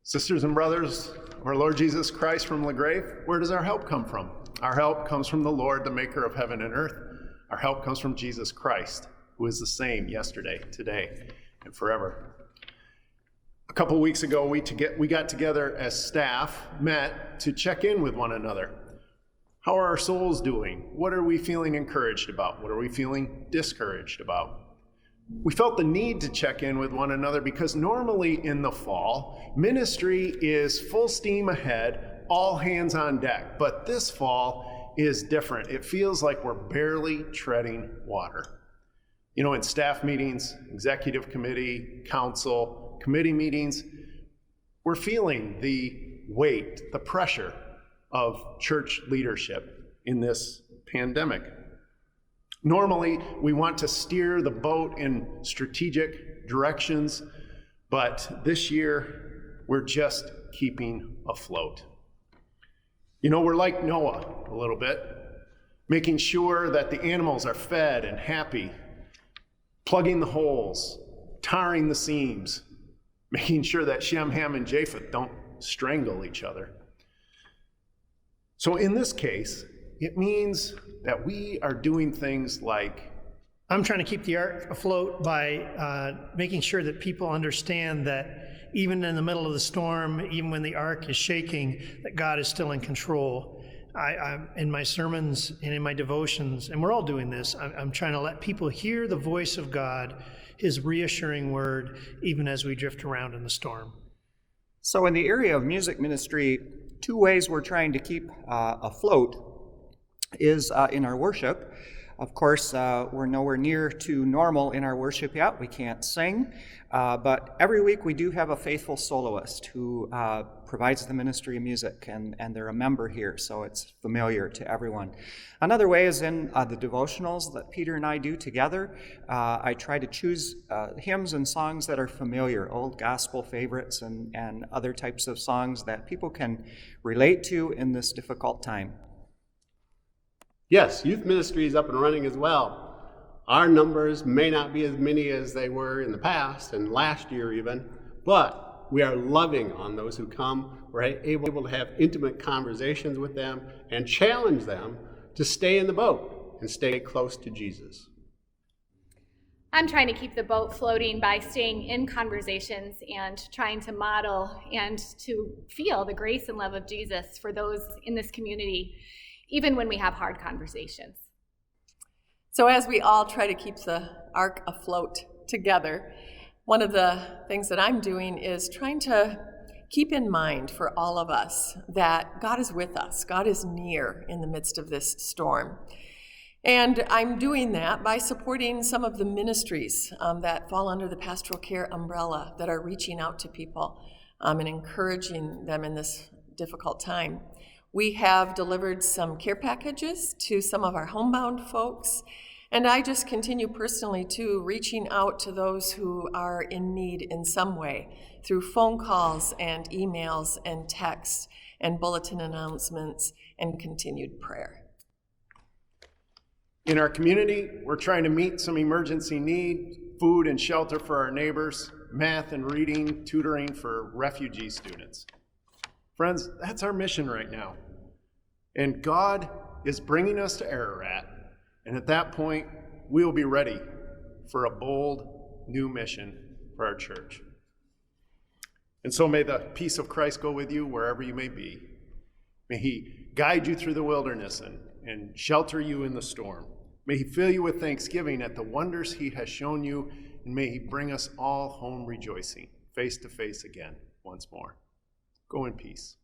Sisters and brothers of our Lord Jesus Christ from LaGrave, where does our help come from? Our help comes from the Lord, the maker of heaven and earth. Our help comes from Jesus Christ, who is the same yesterday, today, and forever. A couple weeks ago, we got together as staff, met to check in with one another. How are our souls doing? What are we feeling encouraged about? What are we feeling discouraged about? We felt the need to check in with one another because normally in the fall, ministry is full steam ahead, all hands on deck. But this fall is different. It feels like we're barely treading water. You know, in staff meetings, executive committee, council, committee meetings, we're feeling the weight, the pressure of church leadership in this pandemic. Normally, we want to steer the boat in strategic directions, but this year, we're just keeping afloat. You know, we're like Noah a little bit, making sure that the animals are fed and happy, plugging the holes, tarring the seams, making sure that Shem, Ham, and Japheth don't strangle each other. So in this case, it means that we are doing things like, I'm trying to keep the Ark afloat by making sure that people understand that even in the middle of the storm, even when the Ark is shaking, that God is still in control. I'm in my sermons and in my devotions, and we're all doing this, I'm trying to let people hear the voice of God, his reassuring word, even as we drift around in the storm. So in the area of music ministry, two ways we're trying to keep afloat is in our worship. Of course, we're nowhere near to normal in our worship yet. We can't sing, but every week we do have a faithful soloist who provides the ministry of music, and they're a member here, so it's familiar to everyone. Another way is in the devotionals that Peter and I do together. I try to choose hymns and songs that are familiar, old gospel favorites and other types of songs that people can relate to in this difficult time. Yes, youth ministry is up and running as well. Our numbers may not be as many as they were in the past and last year even, but we are loving on those who come. We're able to have intimate conversations with them and challenge them to stay in the boat and stay close to Jesus. I'm trying to keep the boat floating by staying in conversations and trying to model and to feel the grace and love of Jesus for those in this community, even when we have hard conversations. So as we all try to keep the Ark afloat together, one of the things that I'm doing is trying to keep in mind for all of us that God is with us. God is near in the midst of this storm. And I'm doing that by supporting some of the ministries that fall under the Pastoral Care umbrella that are reaching out to people and encouraging them in this difficult time. We have delivered some care packages to some of our homebound folks, and I just continue personally too, reaching out to those who are in need in some way through phone calls and emails and texts and bulletin announcements and continued prayer. in our community, we're trying to meet some emergency need, food and shelter for our neighbors, math and reading, tutoring for refugee students. Friends, that's our mission right now. And God is bringing us to Ararat, and at that point, we will be ready for a bold new mission for our church. And so may the peace of Christ go with you wherever you may be. May he guide you through the wilderness and shelter you in the storm. May he fill you with thanksgiving at the wonders he has shown you, and may he bring us all home rejoicing, face to face again once more. Go in peace.